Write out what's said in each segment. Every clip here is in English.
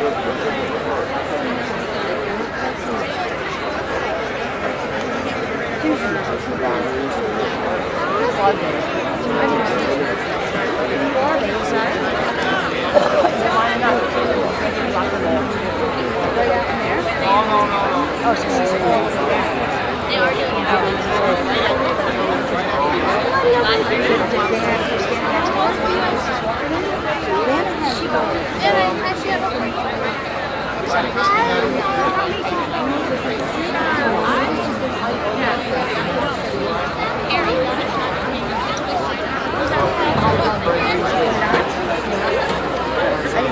Oh, so she's They are doing I didn't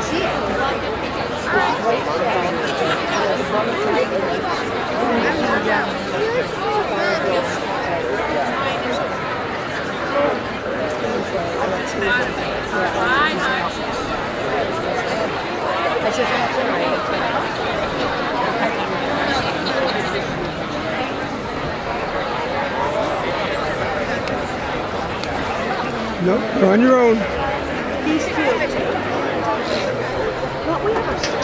see it. Nope, you're on your own. These two. What we have.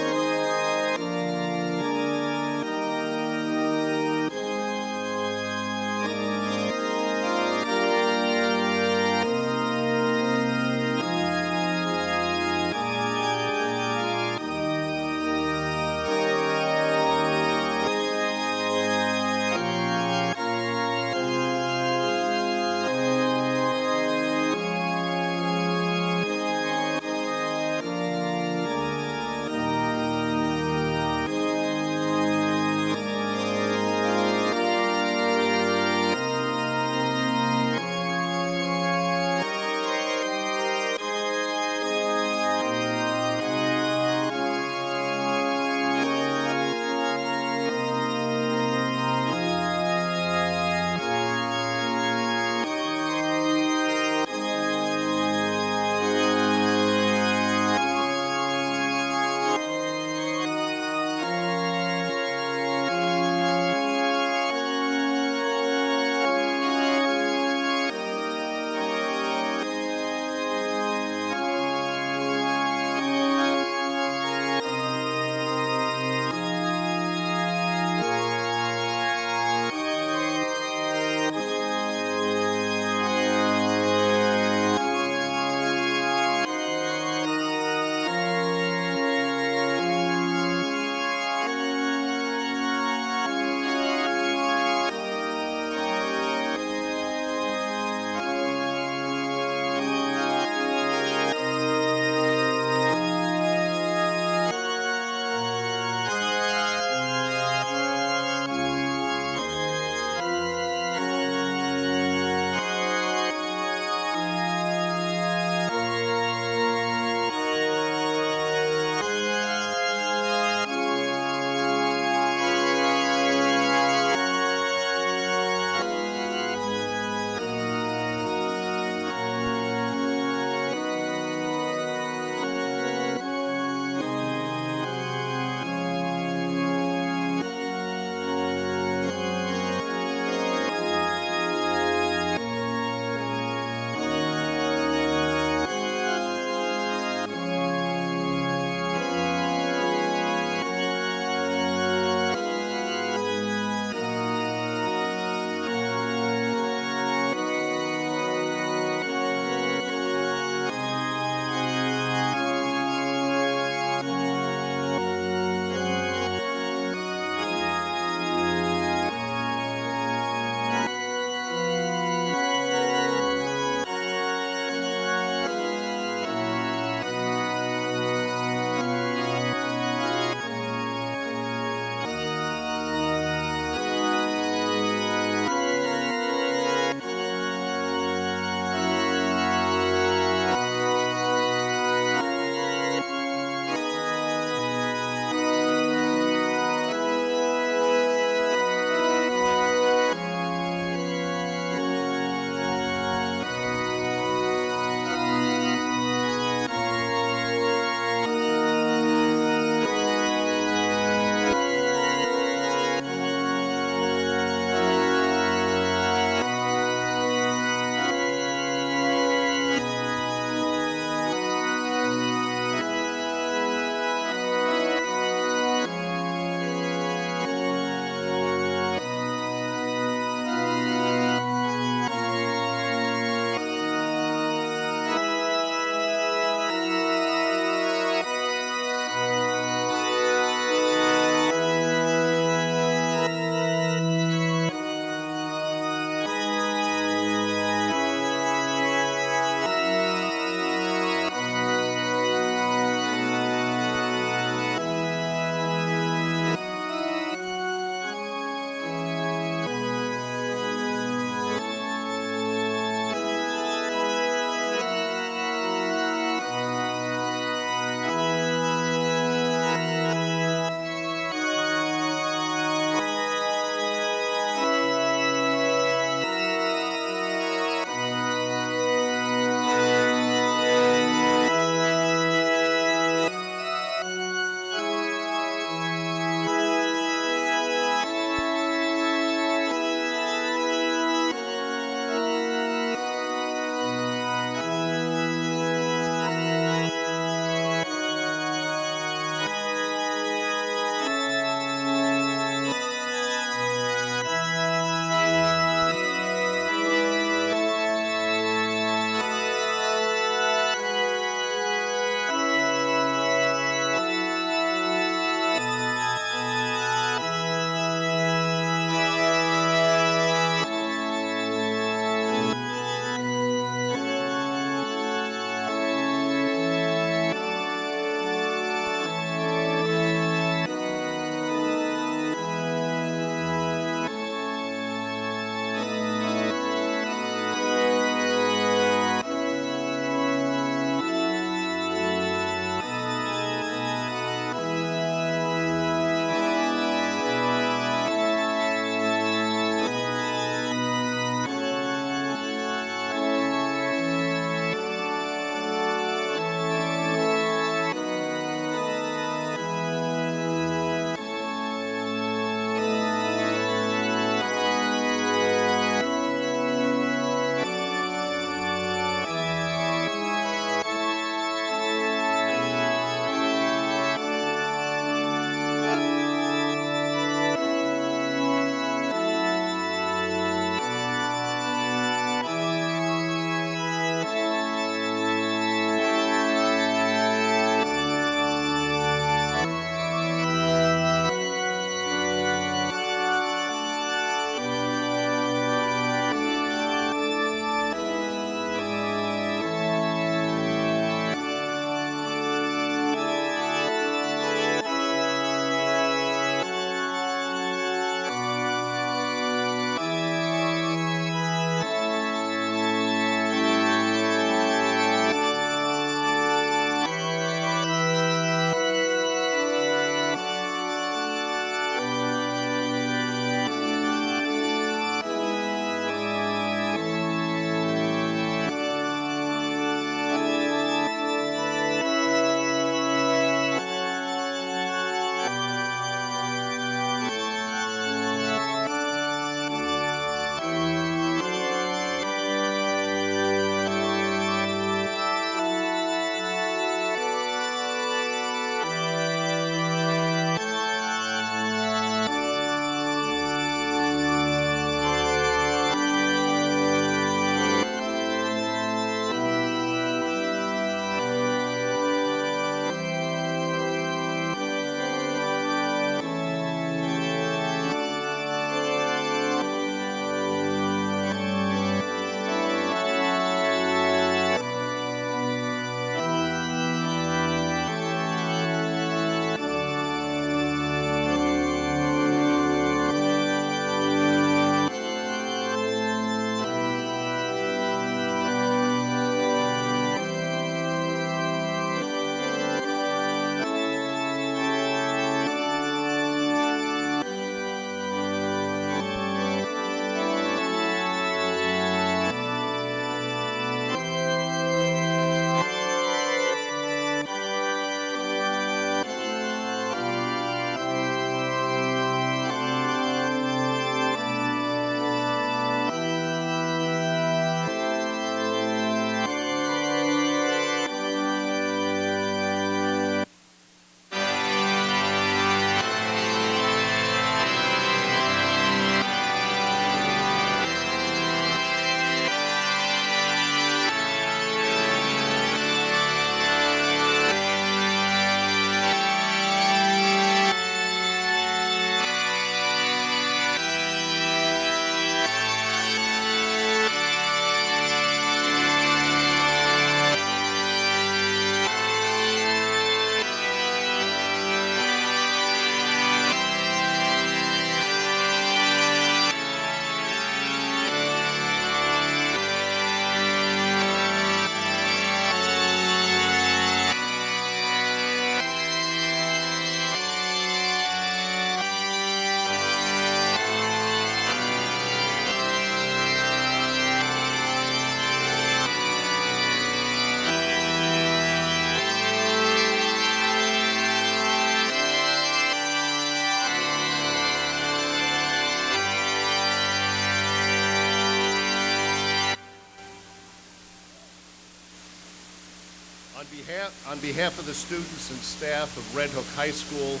On behalf of the students and staff of Red Hook High School,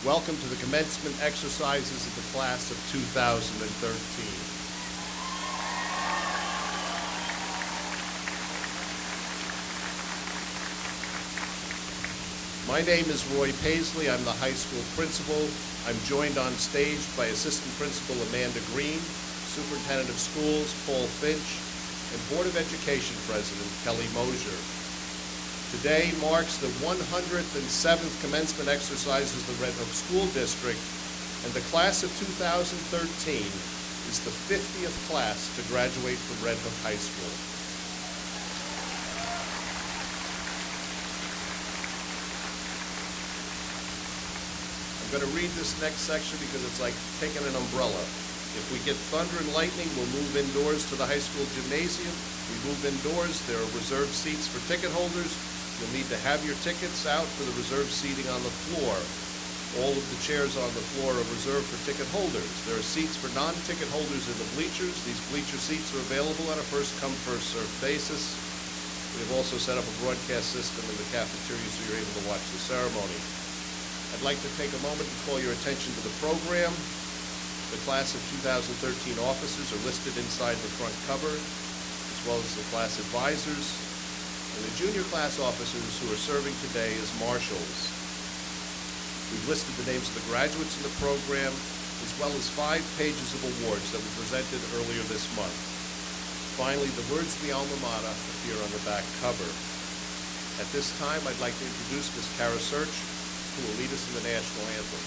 welcome to the commencement exercises of the class of 2013. My name is Roy Paisley. I'm the high school principal. I'm joined on stage by Assistant Principal Amanda Green, Superintendent of Schools Paul Finch, and Board of Education President Kelly Mosier. Today marks the 107th commencement exercises of the Red Hook School District, and the class of 2013 is the 50th class to graduate from Red Hook High School. I'm going to read this next section because it's like taking an umbrella. If we get thunder and lightning, we'll move indoors to the high school gymnasium. We move indoors, there are reserved seats for ticket holders. You'll need to have your tickets out for the reserved seating on the floor. All of the chairs on the floor are reserved for ticket holders. There are seats for non-ticket holders in the bleachers. These bleacher seats are available on a first-come, first-served basis. We have also set up a broadcast system in the cafeteria so you're able to watch the ceremony. I'd like to take a moment to call your attention to the program. The class of 2013 officers are listed inside the front cover, as well as the class advisors, and the junior class officers who are serving today as marshals. We've listed the names of the graduates in the program, as well as 5 pages of awards that were presented earlier this month. Finally, the words of the alma mater appear on the back cover. At this time, I'd like to introduce Ms. Kara Search, who will lead us in the national anthem.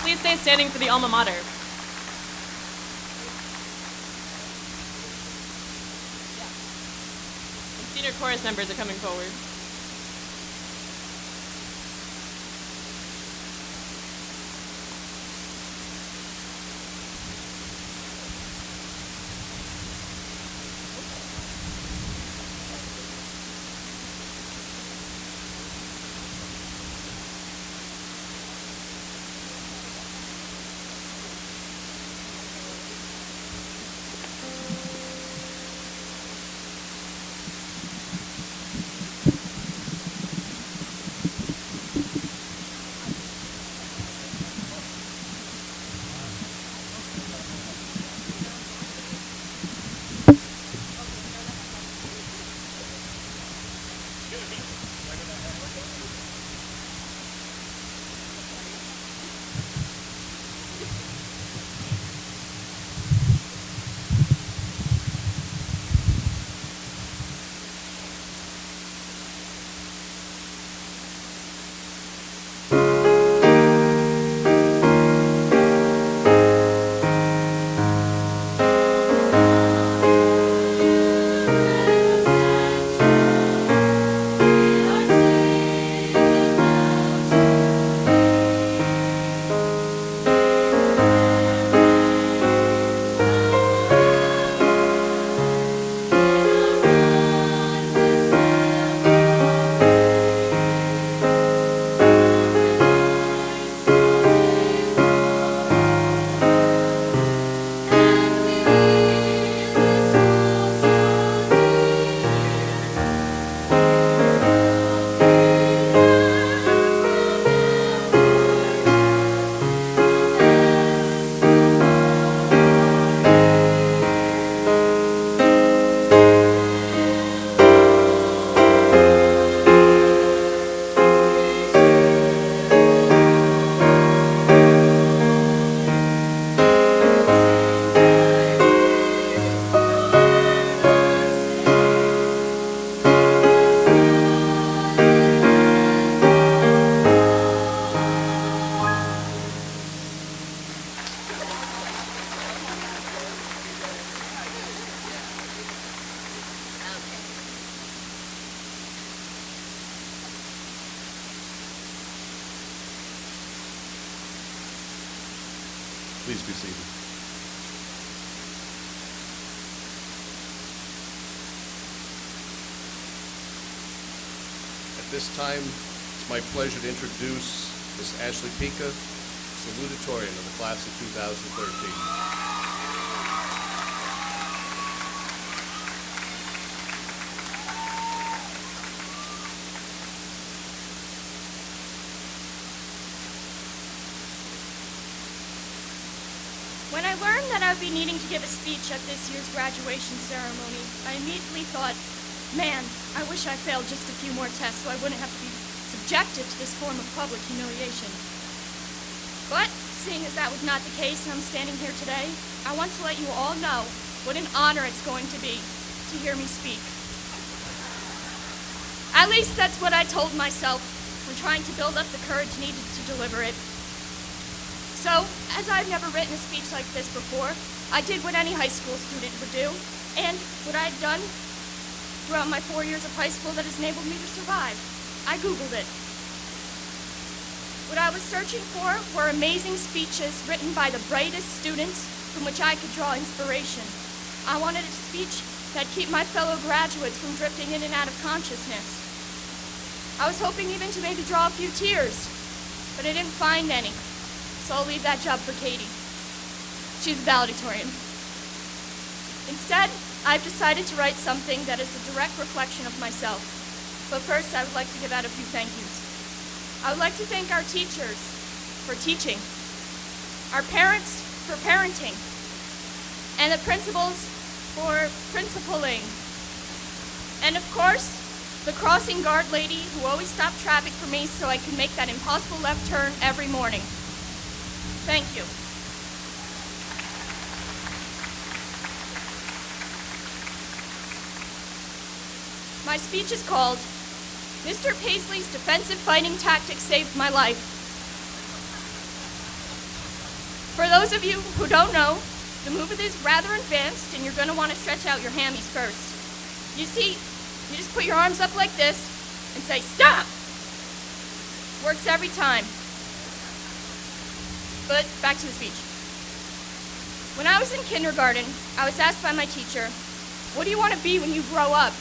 Please stay standing for the alma mater. And senior chorus members are coming forward. Please be seated. At this time, it's my pleasure to introduce Ms. Ashley Pica, salutatorian of the class of 2013. When I learned that I would be needing to give a speech at this year's graduation ceremony, I immediately thought, man, I wish I failed just a few more tests so I wouldn't have to be subjected to this form of public humiliation. But, seeing as that was not the case and I'm standing here today, I want to let you all know what an honor it's going to be to hear me speak. At least that's what I told myself when trying to build up the courage needed to deliver it. So, as I've never written a speech like this before, I did what any high school student would do, and what I've done throughout my 4 years of high school that has enabled me to survive. I Googled it. What I was searching for were amazing speeches written by the brightest students from which I could draw inspiration. I wanted a speech that'd keep my fellow graduates from drifting in and out of consciousness. I was hoping even to maybe draw a few tears, but I didn't find any. So I'll leave that job for Katie. She's a valedictorian. Instead, I've decided to write something that is a direct reflection of myself. But first, I would like to give out a few thank yous. I would like to thank our teachers for teaching, our parents for parenting, and the principals for principaling. And of course, the crossing guard lady who always stopped traffic for me so I could make that impossible left turn every morning. Thank you. My speech is called, Mr. Paisley's Defensive Fighting Tactics Saved My Life. For those of you who don't know, the move is rather advanced and you're going to want to stretch out your hammies first. You see, you just put your arms up like this and say, stop! Works every time. But back to the speech. When I was in kindergarten, I was asked by my teacher, what do you want to be when you grow up?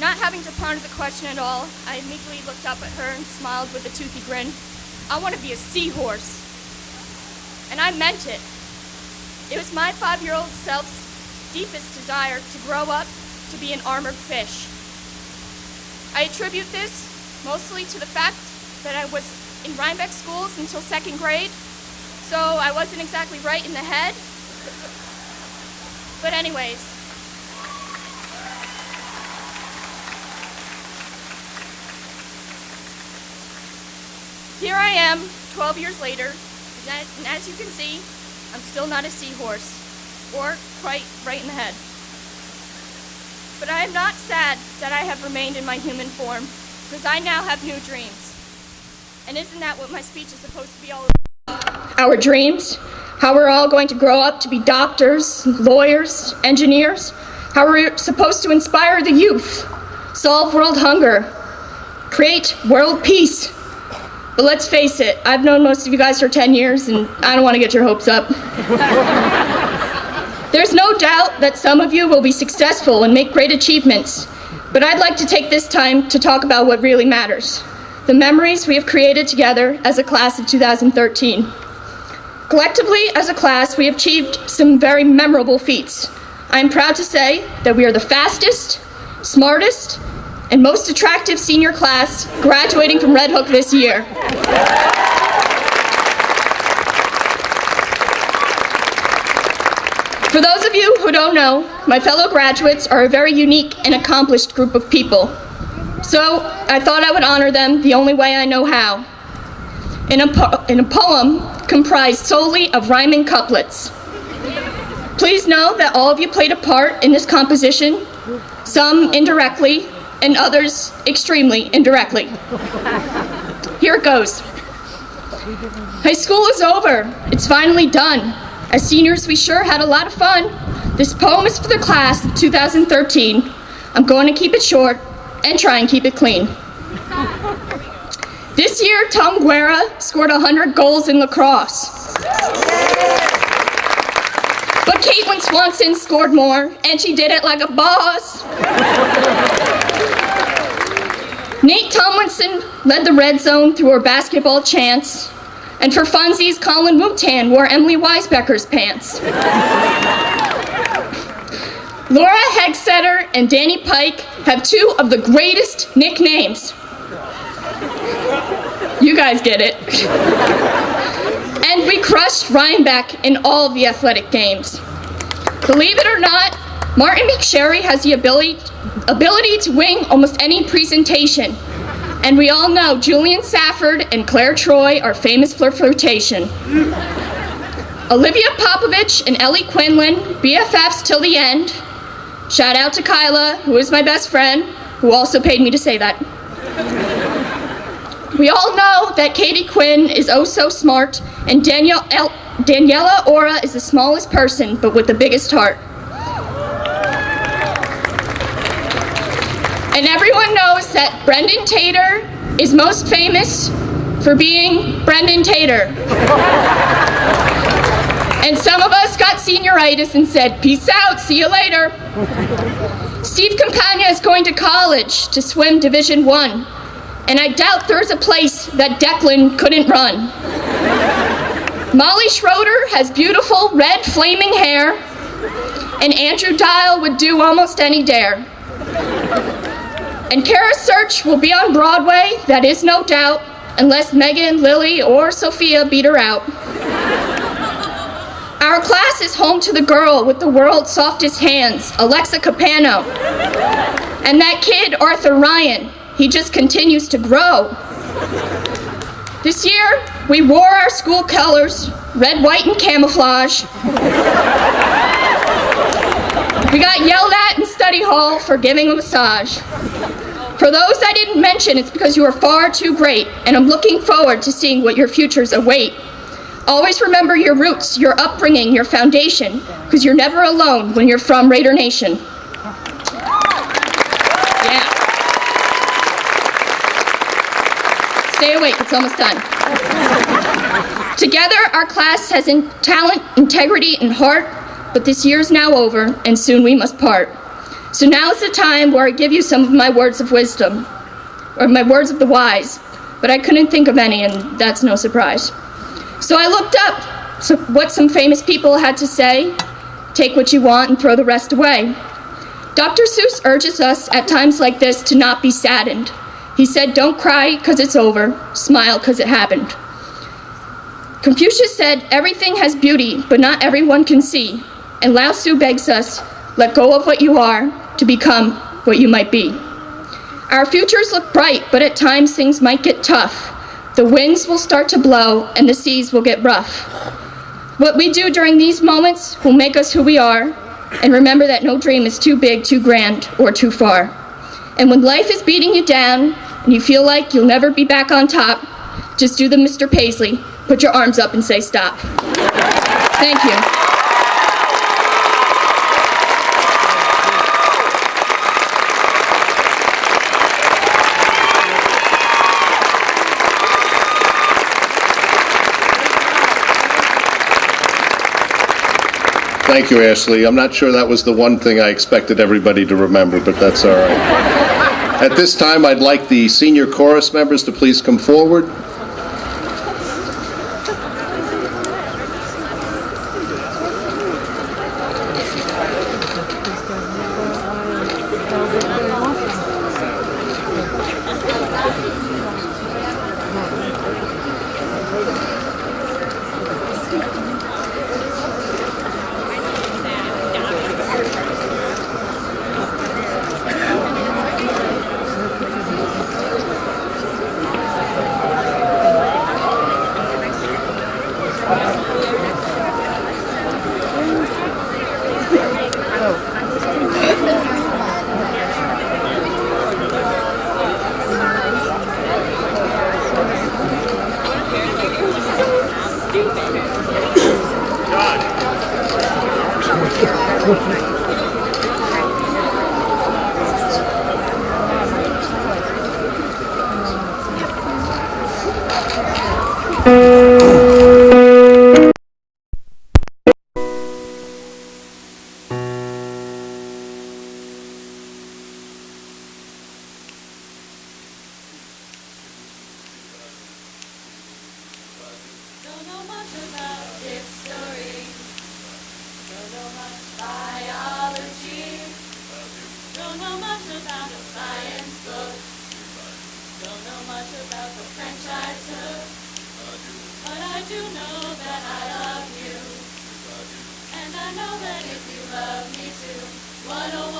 Not having to ponder the question at all, I immediately looked up at her and smiled with a toothy grin. I want to be a seahorse. And I meant it. It was my 5-year-old self's deepest desire to grow up to be an armored fish. I attribute this mostly to the fact that I was in Rhinebeck schools until 2nd grade, so I wasn't exactly right in the head. But anyways, here I am, 12 years later, and as you can see, I'm still not a seahorse, or quite right in the head. But I am not sad that I have remained in my human form, because I now have new dreams. And isn't that what my speech is supposed to be all about? Our dreams, how we're all going to grow up to be doctors, lawyers, engineers, how we're supposed to inspire the youth, solve world hunger, create world peace. But let's face it, I've known most of you guys for 10 years, and I don't want to get your hopes up. There's no doubt that some of you will be successful and make great achievements, but I'd like to take this time to talk about what really matters. The memories we have created together as a class of 2013. Collectively, as a class, we have achieved some very memorable feats. I am proud to say that we are the fastest, smartest, and most attractive senior class graduating from Red Hook this year. For those of you who don't know, my fellow graduates are a very unique and accomplished group of people. So I thought I would honor them the only way I know how. In a poem comprised solely of rhyming couplets. Please know that all of you played a part in this composition, some indirectly and others extremely indirectly. Here it goes. High school is over. It's finally done. As seniors, we sure had a lot of fun. This poem is for the class of 2013. I'm going to keep it short and try and keep it clean. This year, Tom Guerra scored 100 goals in lacrosse. But Caitlin Swanson scored more, and she did it like a boss. Nate Tomlinson led the red zone through her basketball chants, and for funsies, Colin Wootan wore Emily Weisbecker's pants. Laura Hegsetter and Danny Pike have two of the greatest nicknames. You guys get it. And we crushed Rhinebeck in all of the athletic games. Believe it or not, Martin McSherry has the ability to win almost any presentation. And we all know Julian Safford and Claire Troy are famous for flirtation. Olivia Popovich and Ellie Quinlan, BFFs till the end. Shout out to Kyla, who is my best friend, who also paid me to say that. We all know that Katie Quinn is oh so smart, and Daniela Ora is the smallest person, but with the biggest heart. And everyone knows that Brendan Tater is most famous for being Brendan Tater. And some of us got senioritis and said, peace out, see you later. Steve Campagna is going to college to swim Division I, and I doubt there's a place that Declan couldn't run. Molly Schroeder has beautiful red flaming hair, and Andrew Dial would do almost any dare. And Kara Search will be on Broadway, that is no doubt, unless Megan, Lily, or Sophia beat her out. Our class is home to the girl with the world's softest hands, Alexa Capano. And that kid, Arthur Ryan, he just continues to grow. This year, we wore our school colors, red, white, and camouflage. We got yelled at in study hall for giving a massage. For those I didn't mention, it's because you are far too great, and I'm looking forward to seeing what your futures await. Always remember your roots, your upbringing, your foundation, because you're never alone when you're from Raider Nation. Yeah. Stay awake, it's almost done. Together, our class has talent, integrity, and heart, but this year's now over, and soon we must part. So now's the time where I give you some of my words of wisdom, or my words of the wise, but I couldn't think of any, and that's no surprise. So I looked up what some famous people had to say. Take what you want and throw the rest away. Dr. Seuss urges us at times like this to not be saddened. He said, don't cry because it's over, smile because it happened. Confucius said, everything has beauty, but not everyone can see. And Lao Tzu begs us, let go of what you are to become what you might be. Our futures look bright, but at times things might get tough. The winds will start to blow and the seas will get rough. What we do during these moments will make us who we are, and remember that no dream is too big, too grand, or too far. And when life is beating you down and you feel like you'll never be back on top, just do the Mr. Paisley, put your arms up and say stop. Thank you. Thank you, Ashley. I'm not sure that was the one thing I expected everybody to remember, but that's all right. At this time, I'd like the senior chorus members to please come forward.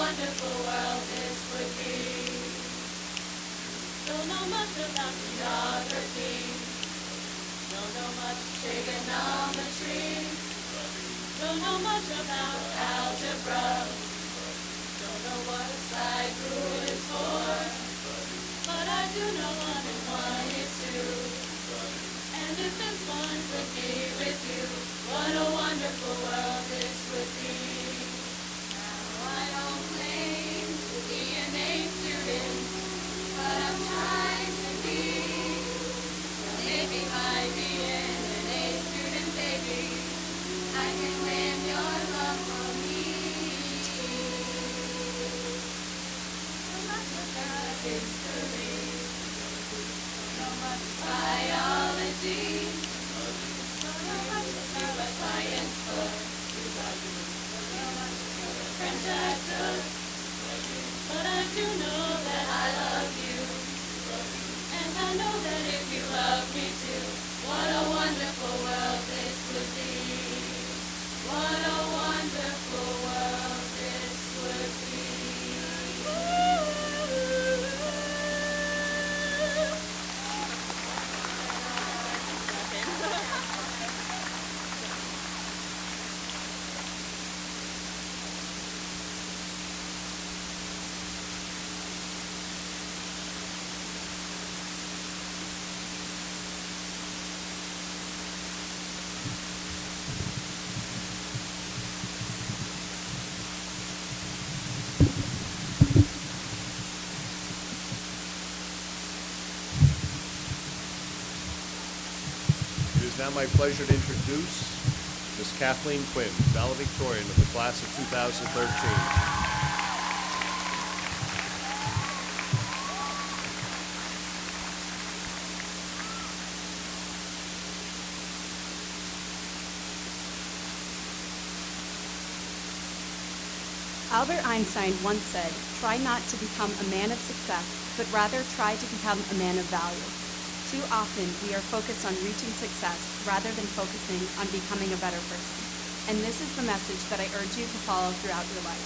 wonderful world this would be. Don't know much about geography. Don't know much trigonometry. Don't know much about algebra. Don't know what a side rule is for. But I do know 1 and 1 is 2. And if this one would be with you, what a wonderful world this would be. Now I don't claim to be an A student, but I'm trying to be. So maybe by being an A student, baby, I can win your love for me. So much about history, so much biology, so much about a science book, so much French I took, but I do know that I love you, and I know that if you love me too, what a wonderful world this would be. What a wonderful world this would be. It is now my pleasure to introduce Ms. Kathleen Quinn, valedictorian of the class of 2013. Albert Einstein once said, "Try not to become a man of success, but rather try to become a man of value." Too often, we are focused on reaching success rather than focusing on becoming a better person. And this is the message that I urge you to follow throughout your life.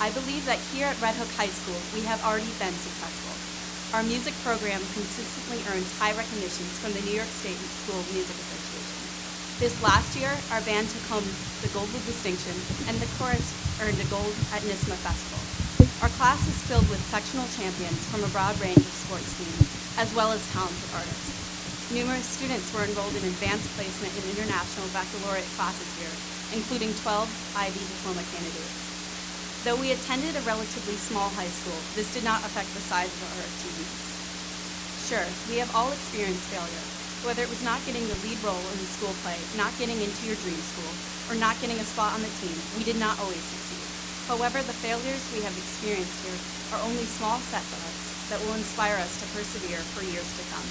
I believe that here at Red Hook High School, we have already been successful. Our music program consistently earns high recognitions from the New York State School Music Association. This last year, our band took home the gold distinction, and the chorus earned a gold at NISMA Festival. Our class is filled with sectional champions from a broad range of sports teams, as well as talented artists. Numerous students were enrolled in advanced placement in international baccalaureate classes here, including 12 IB diploma candidates. Though we attended a relatively small high school, this did not affect the size of our achievements. Sure, we have all experienced failure, whether it was not getting the lead role in the school play, not getting into your dream school, or not getting a spot on the team. We did not always succeed. However, the failures we have experienced here are only small setbacks that will inspire us to persevere for years to come.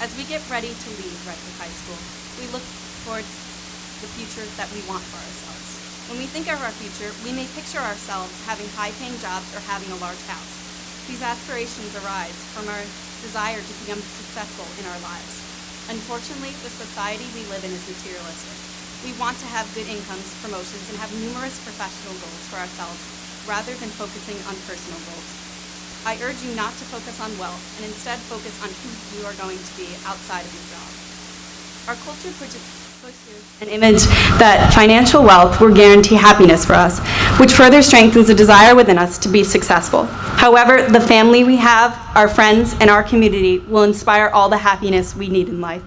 As we get ready to leave Red Hook High School, we look towards the future that we want for ourselves. When we think of our future, we may picture ourselves having high-paying jobs or having a large house. These aspirations arise from our desire to become successful in our lives. Unfortunately, the society we live in is materialistic. We want to have good incomes, promotions, and have numerous professional goals for ourselves rather than focusing on personal goals. I urge you not to focus on wealth and instead focus on who you are going to be outside of your job. Our culture pushes an image that financial wealth will guarantee happiness for us, which further strengthens the desire within us to be successful. However, the family we have, our friends, and our community will inspire all the happiness we need in life.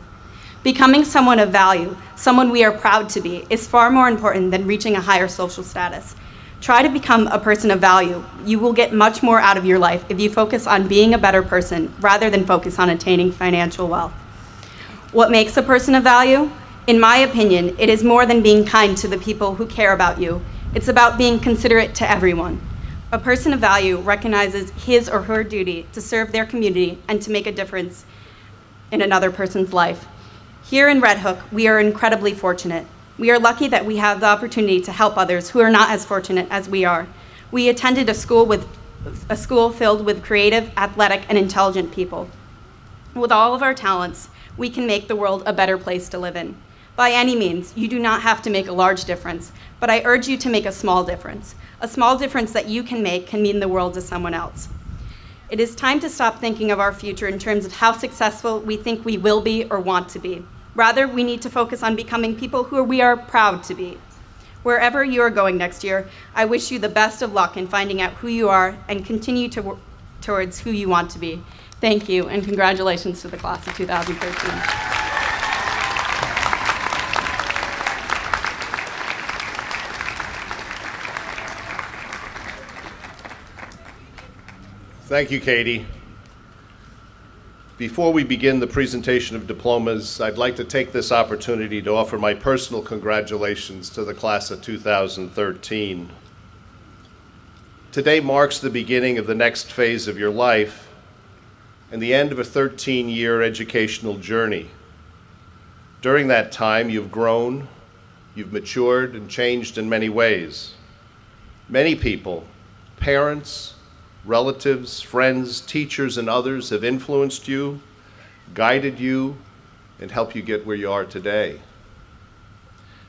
Becoming someone of value, someone we are proud to be, is far more important than reaching a higher social status. Try to become a person of value. You will get much more out of your life if you focus on being a better person rather than focus on attaining financial wealth. What makes a person of value? In my opinion, it is more than being kind to the people who care about you. It's about being considerate to everyone. A person of value recognizes his or her duty to serve their community and to make a difference in another person's life. Here in Red Hook, we are incredibly fortunate. We are lucky that we have the opportunity to help others who are not as fortunate as we are. We attended a school filled with creative, athletic, and intelligent people. With all of our talents, we can make the world a better place to live in. By any means, you do not have to make a large difference, but I urge you to make a small difference. A small difference that you can make can mean the world to someone else. It is time to stop thinking of our future in terms of how successful we think we will be or want to be. Rather, we need to focus on becoming people who we are proud to be. Wherever you are going next year, I wish you the best of luck in finding out who you are and continue to work towards who you want to be. Thank you, and congratulations to the class of 2013. Thank you, Katie. Before we begin the presentation of diplomas, I'd like to take this opportunity to offer my personal congratulations to the class of 2013. Today marks the beginning of the next phase of your life and the end of a 13-year educational journey. During that time, you've grown, you've matured, and changed in many ways. Many people, parents, relatives, friends, teachers, and others have influenced you, guided you, and helped you get where you are today.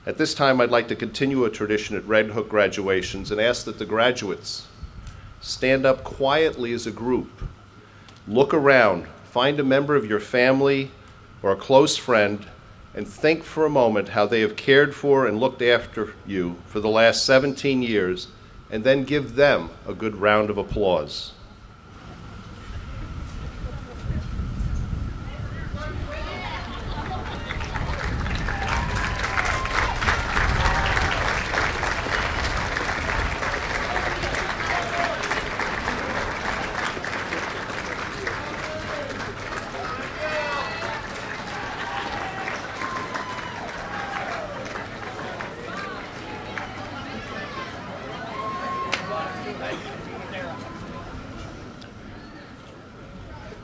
At this time, I'd like to continue a tradition at Red Hook graduations and ask that the graduates stand up quietly as a group, look around, find a member of your family or a close friend, and think for a moment how they have cared for and looked after you for the last 17 years, and then give them a good round of applause.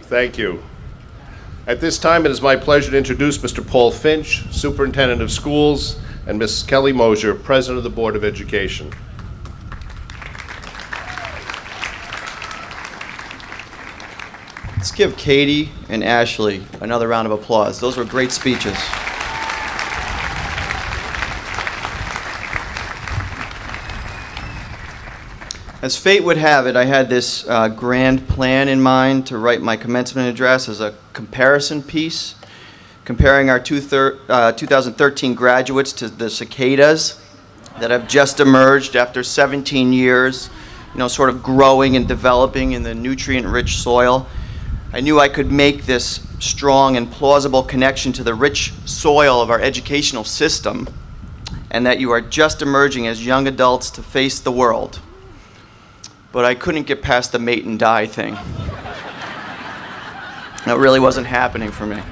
Thank you. At this time, it is my pleasure to introduce Mr. Paul Finch, Superintendent of Schools, and Ms. Kelly Mosier, President of the Board of Education. Let's give Katie and Ashley another round of applause. Those were great speeches. As fate would have it, I had this grand plan in mind to write my commencement address as a comparison piece, comparing our 2013 graduates to the cicadas that have just emerged after 17 years, sort of growing and developing in the nutrient-rich soil. I knew I could make this strong and plausible connection to the rich soil of our educational system, and that you are just emerging as young adults to face the world. But I couldn't get past the mate and die thing. That really wasn't happening for me.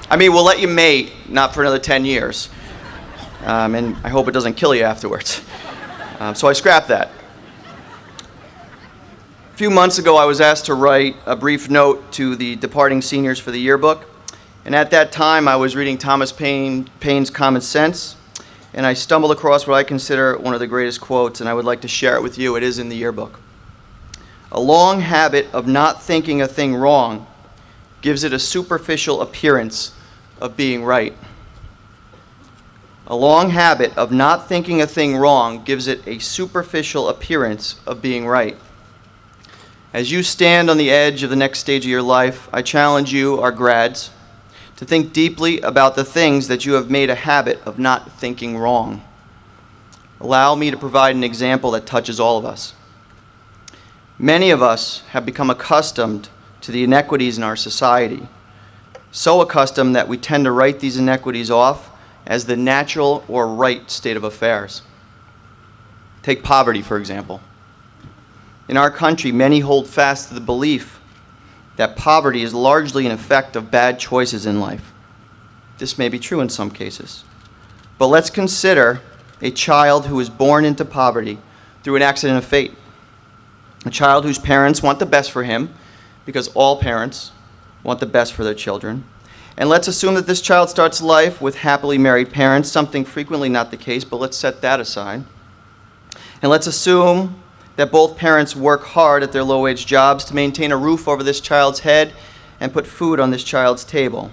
I mean, we'll let you mate, not for another 10 years. And I hope it doesn't kill you afterwards. So I scrapped that. A few months ago, I was asked to write a brief note to the departing seniors for the yearbook. And at that time, I was reading Thomas Paine's Common Sense, and I stumbled across what I consider one of the greatest quotes, and I would like to share it with you. It is in the yearbook. A long habit of not thinking a thing wrong gives it a superficial appearance of being right. A long habit of not thinking a thing wrong gives it a superficial appearance of being right. As you stand on the edge of the next stage of your life, I challenge you, our grads, to think deeply about the things that you have made a habit of not thinking wrong. Allow me to provide an example that touches all of us. Many of us have become accustomed to the inequities in our society, so accustomed that we tend to write these inequities off as the natural or right state of affairs. Take poverty, for example. In our country, many hold fast to the belief that poverty is largely an effect of bad choices in life. This may be true in some cases. But let's consider a child who is born into poverty through an accident of fate. A child whose parents want the best for him, because all parents want the best for their children. And let's assume that this child starts life with happily married parents, something frequently not the case, but let's set that aside. And let's assume that both parents work hard at their low-wage jobs to maintain a roof over this child's head and put food on this child's table.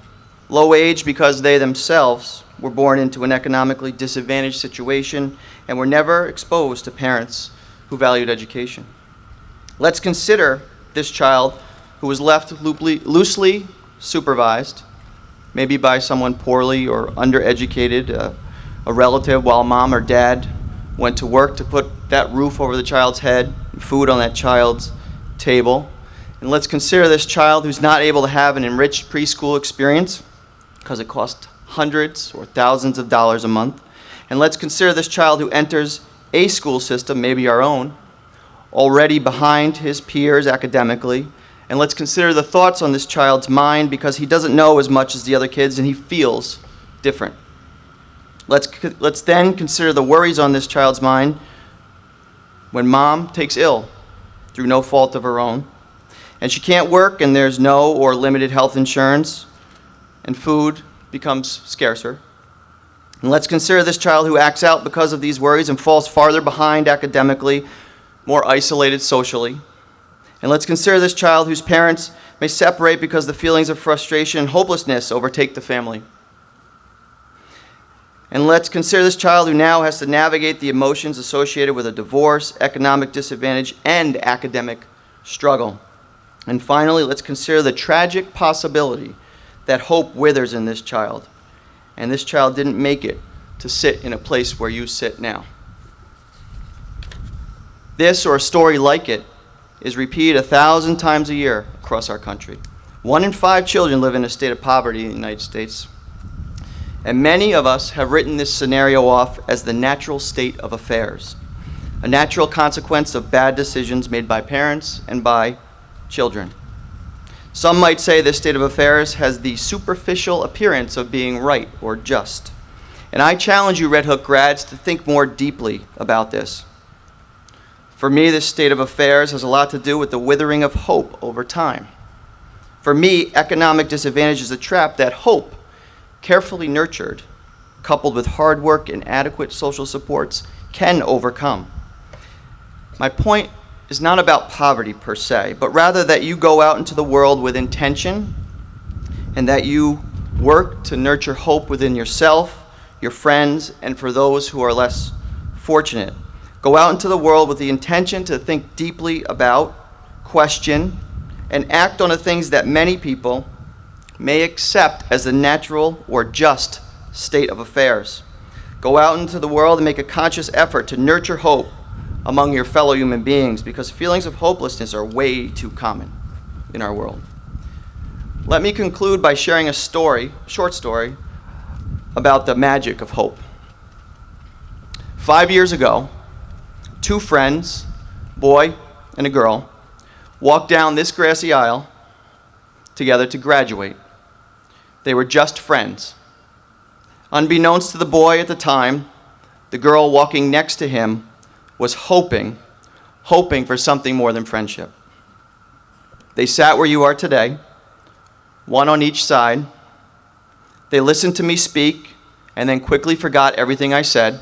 Low wage because they themselves were born into an economically disadvantaged situation and were never exposed to parents who valued education. Let's consider this child who was left loosely supervised, maybe by someone poorly or undereducated, a relative, while mom or dad went to work to put that roof over the child's head, food on that child's table. And let's consider this child who's not able to have an enriched preschool experience because it costs hundreds or thousands of dollars a month. And let's consider this child who enters a school system, maybe our own, already behind his peers academically. And let's consider the thoughts on this child's mind because he doesn't know as much as the other kids and he feels different. Let's then consider the worries on this child's mind when mom takes ill through no fault of her own, and she can't work and there's no or limited health insurance, and food becomes scarcer. And let's consider this child who acts out because of these worries and falls farther behind academically, more isolated socially. And let's consider this child whose parents may separate because the feelings of frustration and hopelessness overtake the family. And let's consider this child who now has to navigate the emotions associated with a divorce, economic disadvantage, and academic struggle. And finally, let's consider the tragic possibility that hope withers in this child, and this child didn't make it to sit in a place where you sit now. This, or a story like it, is repeated 1,000 times a year across our country. 1 in 5 children live in a state of poverty in the United States. And many of us have written this scenario off as the natural state of affairs, a natural consequence of bad decisions made by parents and by children. Some might say this state of affairs has the superficial appearance of being right or just. And I challenge you, Red Hook grads, to think more deeply about this. For me, this state of affairs has a lot to do with the withering of hope over time. For me, economic disadvantage is a trap that hope, carefully nurtured, coupled with hard work and adequate social supports, can overcome. My point is not about poverty per se, but rather that you go out into the world with intention and that you work to nurture hope within yourself, your friends, and for those who are less fortunate. Go out into the world with the intention to think deeply about, question, and act on the things that many people may accept as the natural or just state of affairs. Go out into the world and make a conscious effort to nurture hope among your fellow human beings, because feelings of hopelessness are way too common in our world. Let me conclude by sharing a short story, about the magic of hope. 5 years ago, 2 friends, boy and a girl, walked down this grassy aisle together to graduate. They were just friends. Unbeknownst to the boy at the time, the girl walking next to him was hoping for something more than friendship. They sat where you are today, one on each side. They listened to me speak and then quickly forgot everything I said.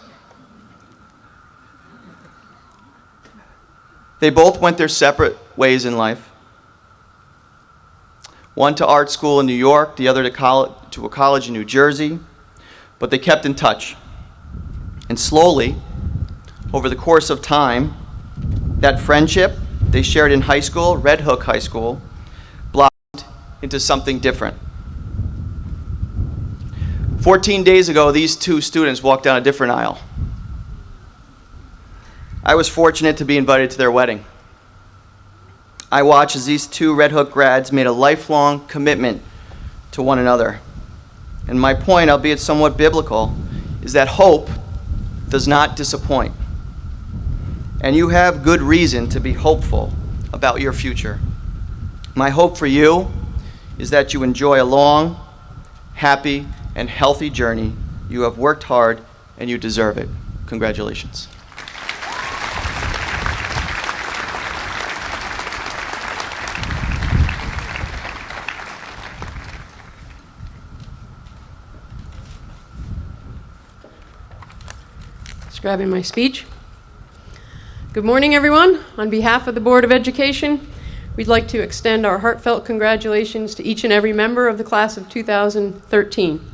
They both went their separate ways in life. One to art school in New York, the other to a college in New Jersey, but they kept in touch. And slowly, over the course of time, that friendship they shared in high school, Red Hook High School, blossomed into something different. 14 days ago, these 2 students walked down a different aisle. I was fortunate to be invited to their wedding. I watched as these 2 Red Hook grads made a lifelong commitment to one another. And my point, albeit somewhat biblical, is that hope does not disappoint. And you have good reason to be hopeful about your future. My hope for you is that you enjoy a long, happy, and healthy journey. You have worked hard and you deserve it. Congratulations. Just grabbing my speech. Good morning, everyone. On behalf of the Board of Education, we'd like to extend our heartfelt congratulations to each and every member of the class of 2013.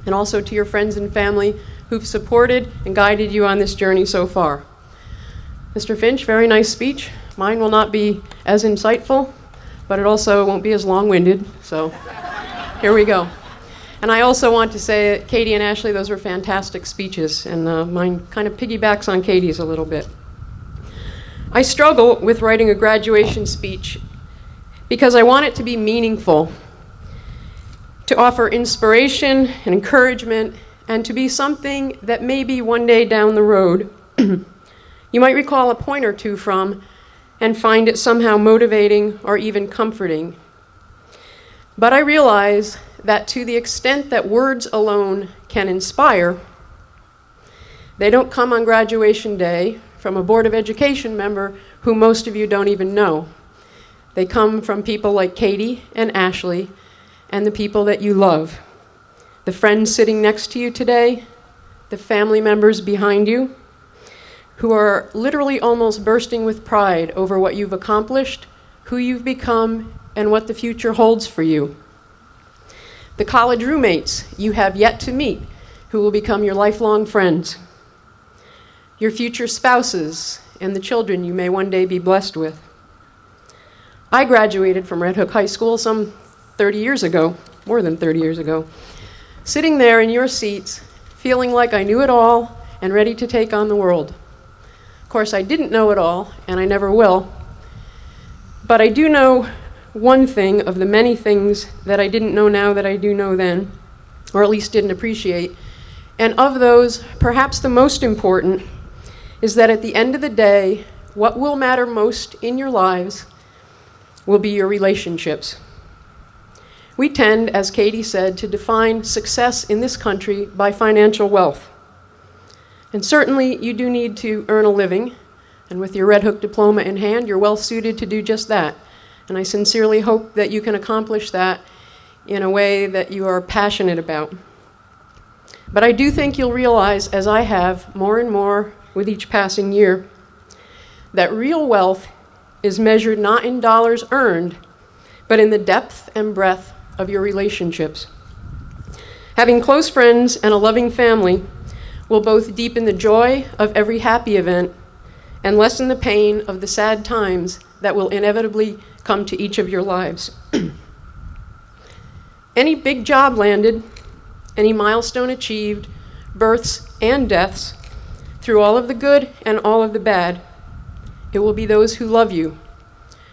and also to your friends and family who've supported and guided you on this journey so far. Mr. Finch, very nice speech. Mine will not be as insightful, but it also won't be as long-winded, so here we go. And I also want to say that Katie and Ashley, those were fantastic speeches, and mine kind of piggybacks on Katie's a little bit. I struggle with writing a graduation speech because I want it to be meaningful, to offer inspiration and encouragement, and to be something that maybe one day down the road you might recall a point or two from and find it somehow motivating or even comforting. But I realize that to the extent that words alone can inspire, they don't come on graduation day from a Board of Education member who most of you don't even know. They come from people like Katie and Ashley and the people that you love. The friends sitting next to you today, the family members behind you, who are literally almost bursting with pride over what you've accomplished, who you've become, and what the future holds for you. The college roommates you have yet to meet, who will become your lifelong friends. Your future spouses and the children you may one day be blessed with. I graduated from Red Hook High School some 30 years ago, more than 30 years ago, sitting there in your seats, feeling like I knew it all and ready to take on the world. Of course, I didn't know it all, and I never will, but I do know one thing of the many things that I didn't know now that I do know then, or at least didn't appreciate. And of those, perhaps the most important is that at the end of the day, what will matter most in your lives will be your relationships. We tend, as Katie said, to define success in this country by financial wealth. And certainly you do need to earn a living, and with your Red Hook diploma in hand, you're well suited to do just that. And I sincerely hope that you can accomplish that in a way that you are passionate about. But I do think you'll realize, as I have more and more with each passing year, that real wealth is measured not in dollars earned, but in the depth and breadth of your relationships. Having close friends and a loving family will both deepen the joy of every happy event and lessen the pain of the sad times that will inevitably come to each of your lives. Any big job landed, any milestone achieved, births and deaths, through all of the good and all of the bad, it will be those who love you,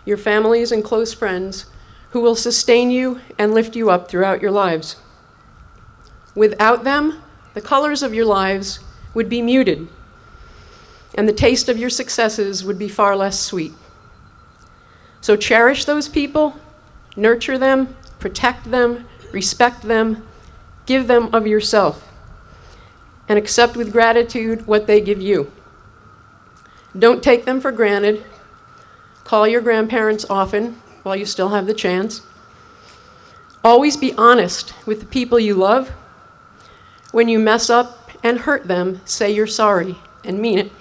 your families and close friends, who will sustain you and lift you up throughout your lives. Without them, the colors of your lives would be muted, and the taste of your successes would be far less sweet. So cherish those people, nurture them, protect them, respect them, give them of yourself, and accept with gratitude what they give you. Don't take them for granted. Call your grandparents often while you still have the chance. Always be honest with the people you love. When you mess up and hurt them, say you're sorry and mean it.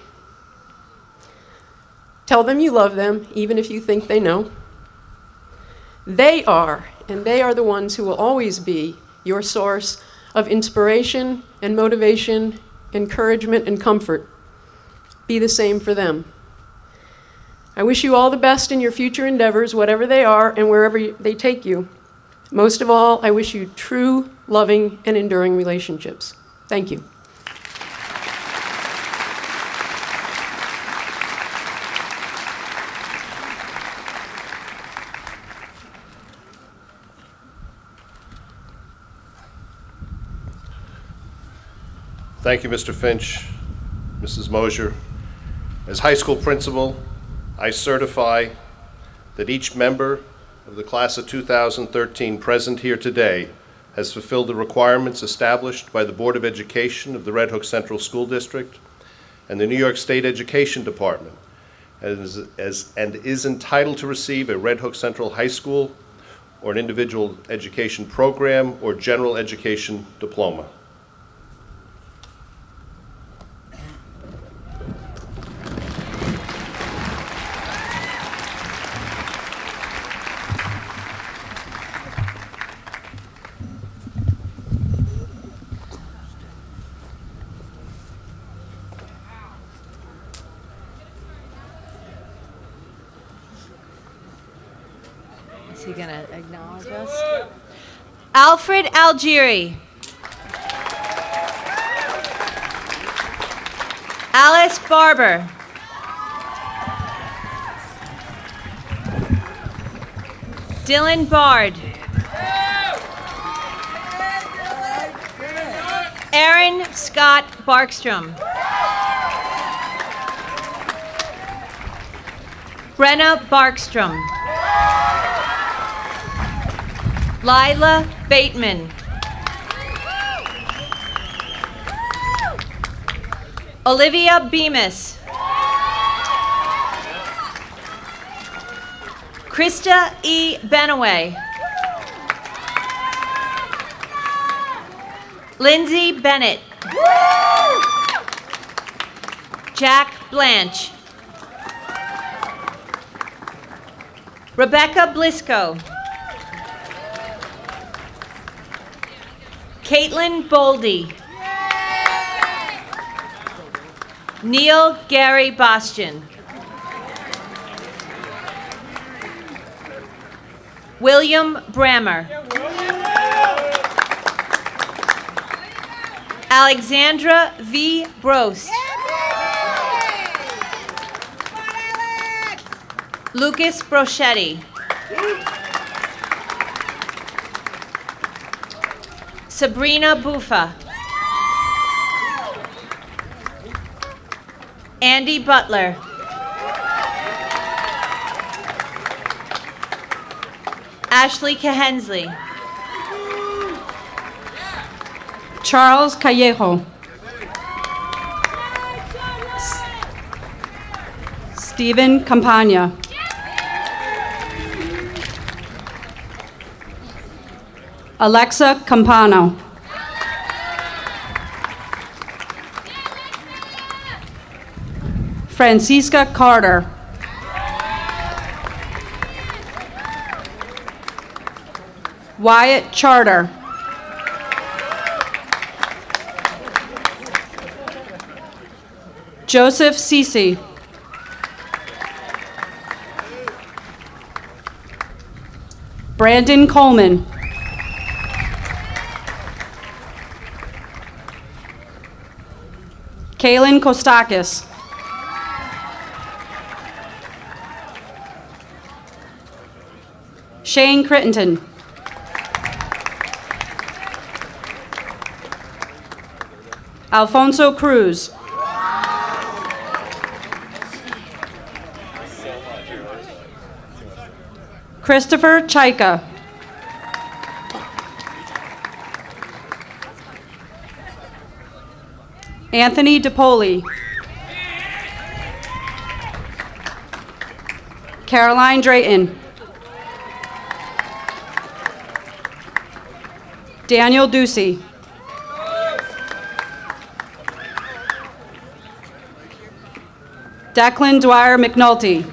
Tell them you love them, even if you think they know. They are the ones who will always be your source of inspiration and motivation, encouragement and comfort. Be the same for them. I wish you all the best in your future endeavors, whatever they are and wherever they take you. Most of all, I wish you true, loving, and enduring relationships. Thank you. Thank you, Mr. Finch, Mrs. Mosier. As high school principal, I certify that each member of the class of 2013 present here today has fulfilled the requirements established by the Board of Education of the Red Hook Central School District and the New York State Education Department, and is entitled to receive a Red Hook Central High School or an individual education program or general education diploma. Is he going to acknowledge us? Alfred Algieri. Alice Barber. Dylan Bard. Aaron Scott Barkstrom. Brenna Barkstrom. Lila Bateman. Olivia Bemis. Krista E. Benaway. Lindsay Bennett. Jack Blanche. Rebecca Blisco. Caitlin Boldy. Neil Gary Bastian. William Brammer. Alexandra V. Brost. Lucas Brochetti. Sabrina Buffa. Andy Butler. Ashley Cahensley. Charles Callejo. Stephen Campagna. Alexa Campano. Francisca Carter. Wyatt Charter. Joseph Cece. Brandon Coleman. Kaylin Kostakis. Shane Crittenton. Alfonso Cruz. Christopher Chaika. Anthony DePoli. Caroline Drayton. Daniel Ducey. Declan Dwyer McNulty.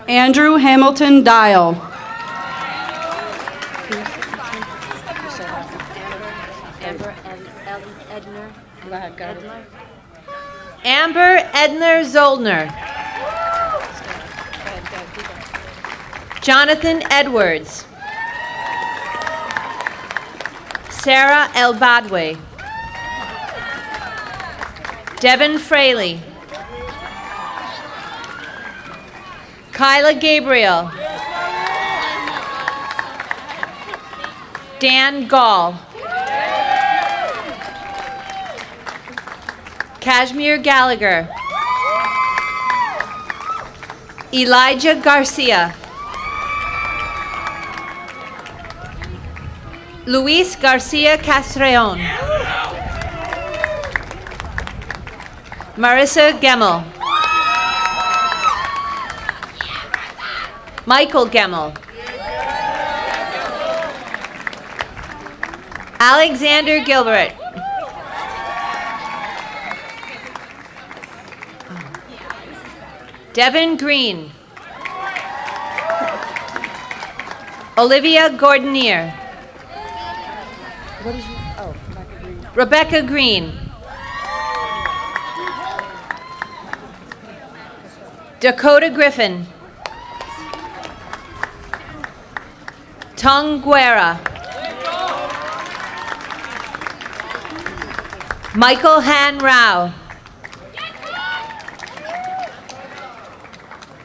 Andrew Hamilton Dial. Amber Edner Zollner. Jonathan Edwards. Sarah El Badwe. Devin Fraley. Kyla Gabriel. Dan Gall. Kashmir Gallagher. Elijah Garcia. Luis Garcia Castrejon. Marissa Gemmel. Michael Gemmel. Alexander Gilbert. Devin Green. Olivia Gordonier. What is your, oh, Rebecca Green. Rebecca Green. Dakota Griffin. Tung Guerra. Michael Han Rao.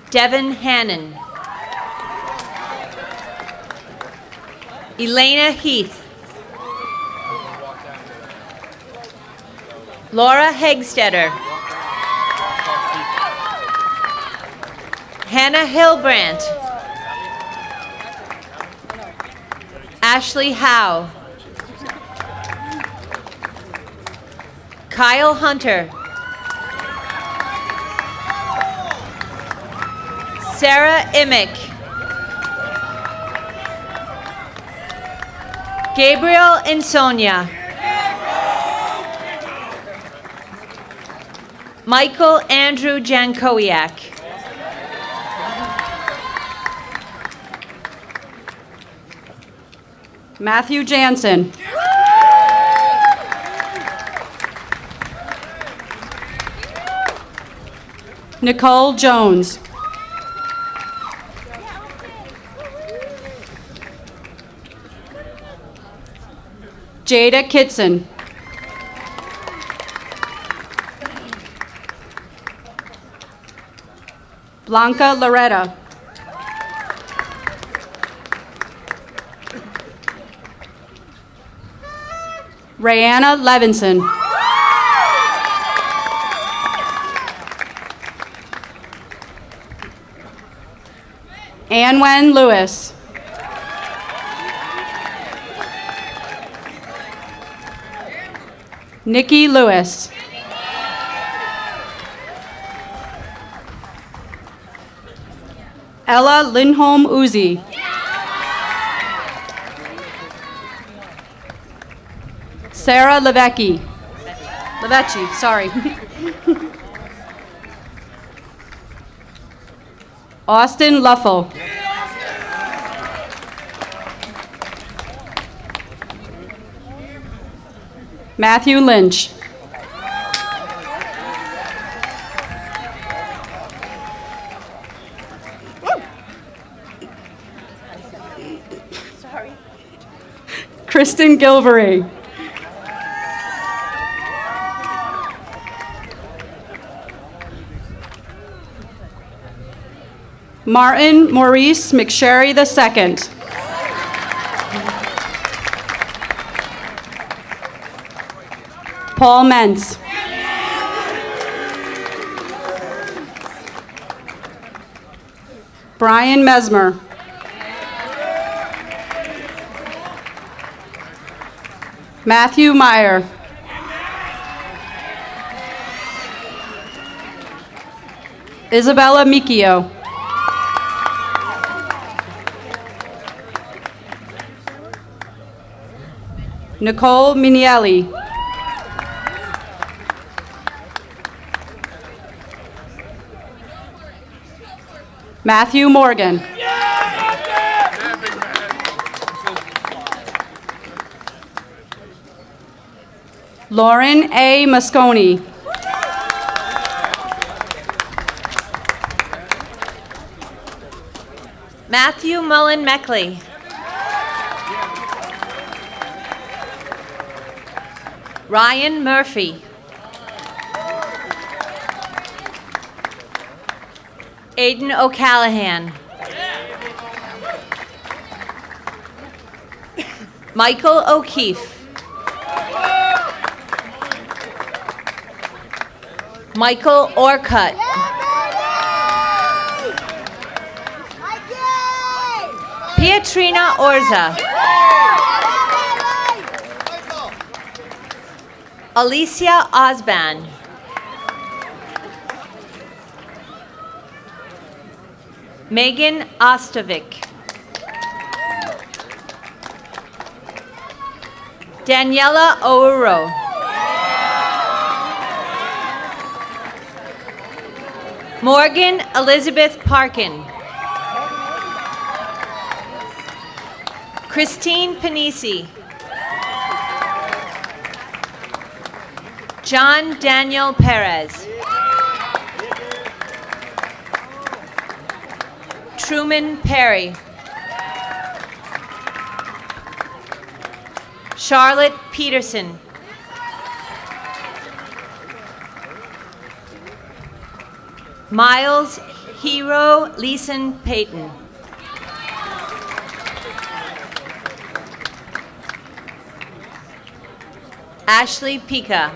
Devin Hannon. Elena Heath. Laura Hegstetter. Hannah Hillbrandt. Ashley Howe. Kyle Hunter. Sarah Imick. Gabriel Insonia. Michael Andrew Jankowiak. Matthew Jansen. Nicole Jones. Jada Kitson. Blanca Loretta. Rayanna Levinson. Anwen Lewis. Nikki Lewis. Ella Lindholm Uzi. Sarah Levecki. Sorry. Austin Luffel. Matthew Lynch. Kristen Gilvery. Martin Maurice McSherry II. Paul Mentz. Brian Mesmer. Matthew Meyer. Isabella Micchio. Nicole Minielli. Matthew Morgan. Lauren A. Mosconi. Matthew Mullen Meckley. Ryan Murphy. Aiden O'Callahan. Michael O'Keefe. Michael Orcutt. Pietrina Orza. Alicia Osban. Megan Ostovic. Daniela Ouro. Morgan Elizabeth Parkin. Christine Panisi. John Daniel Perez. Truman Perry. Charlotte Peterson. Miles Hero Leeson Payton. Ashley Pika.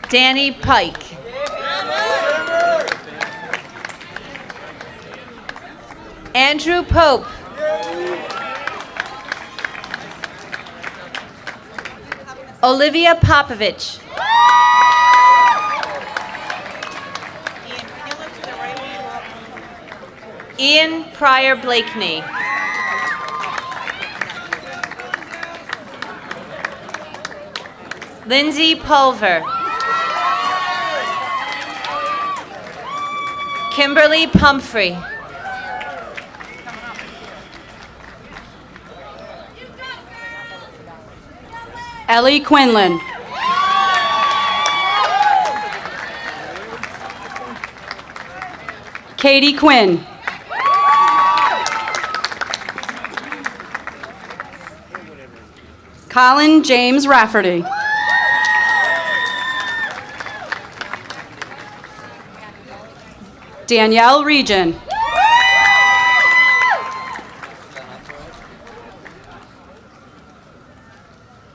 Danny Pike. Andrew Pope. Olivia Popovich. Ian Pryor Blakeney. Lindsay Pulver. Kimberly Pumphrey. Ellie Quinlan. Katie Quinn. Colin James Rafferty. Danielle Region.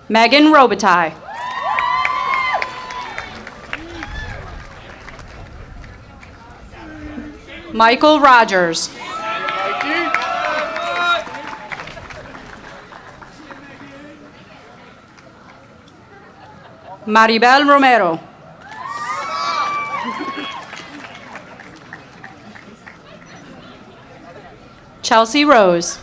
Megan Robitaille. Michael Rogers. Maribel Romero. Chelsea Rose.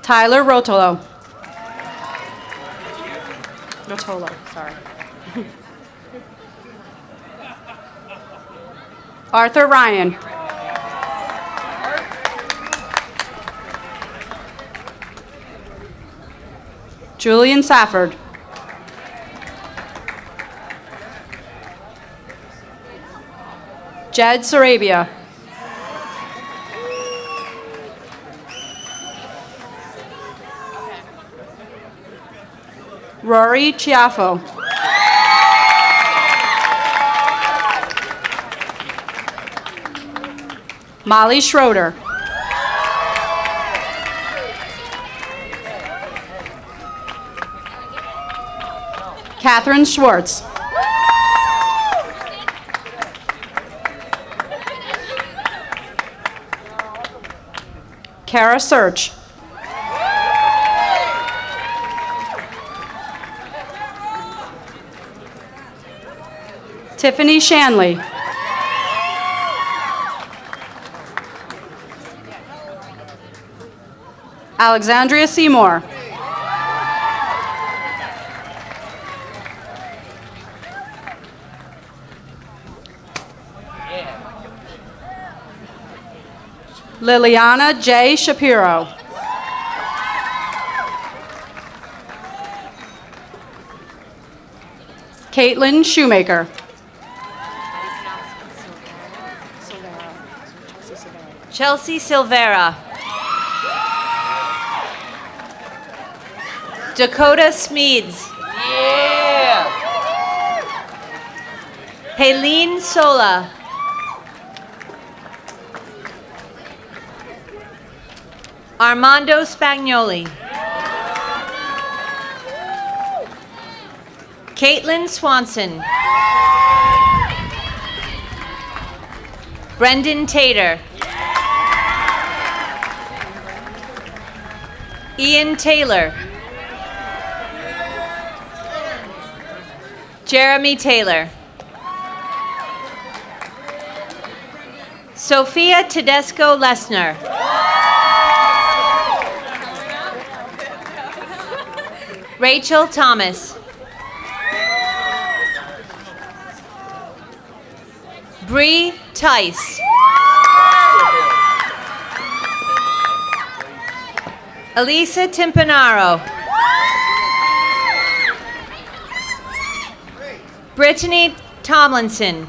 Tyler Rotolo. Rotolo, sorry. Arthur Ryan. Julian Safford. Jed Sarabia. Rory Chiaffo. Molly Schroeder. Catherine Schwartz. Kara Search. Tiffany Shanley. Alexandria Seymour. Liliana J. Shapiro. Caitlin Shoemaker. Chelsea Silvera. Dakota Smeeds. Yeah. Helene Sola. Armando Spagnoli. Caitlin Swanson. Brendan Tater. Ian Taylor. Jeremy Taylor. Sophia Tedesco Lesnar. Rachel Thomas. Bree Tice. Elisa Timpanaro. Brittany Tomlinson.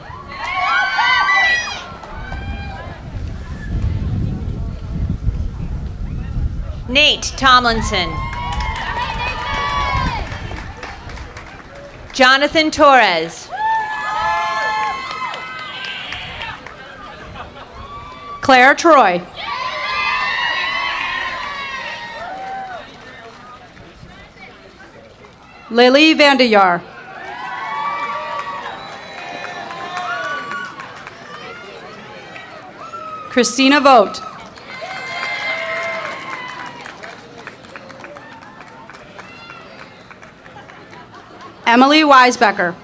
Nate Tomlinson. Jonathan Torres. Claire Troy. Lily Vanderjaar. Christina Vogt. Emily Weisbecker.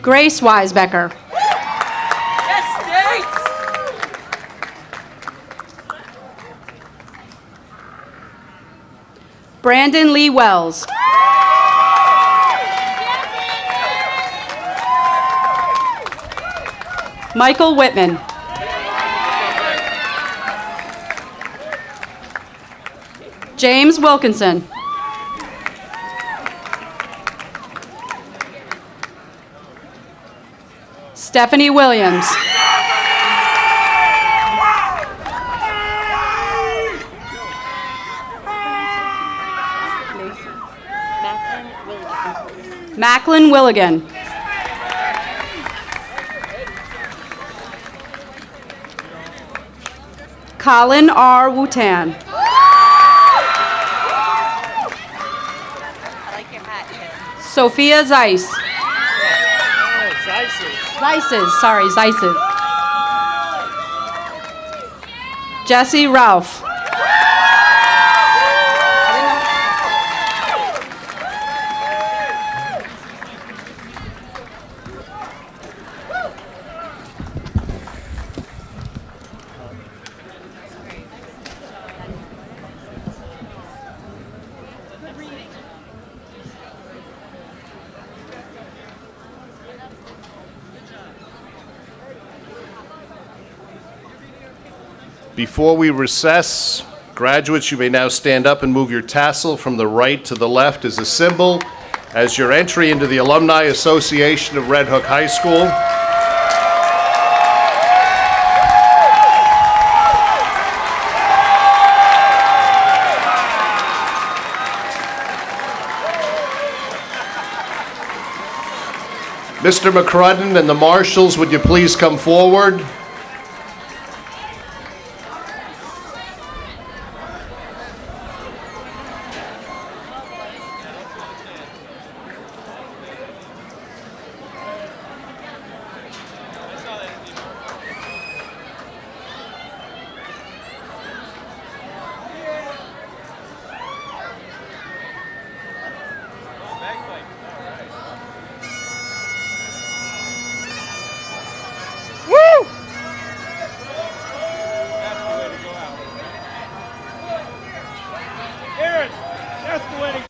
Grace Weisbecker. Brandon Lee Wells. Michael Whitman. James Wilkinson. Stephanie Williams. Macklin Willigan. Colin R. Wutan. Sophia Zeiss. Zeises. Jesse Ralph. Before we recess, graduates, you may now stand up and move your tassel from the right to the left as a symbol as your entry into the Alumni Association of Red Hook High School. Mr. McCrudden and the marshals, would you please come forward? Aaron, that's the way to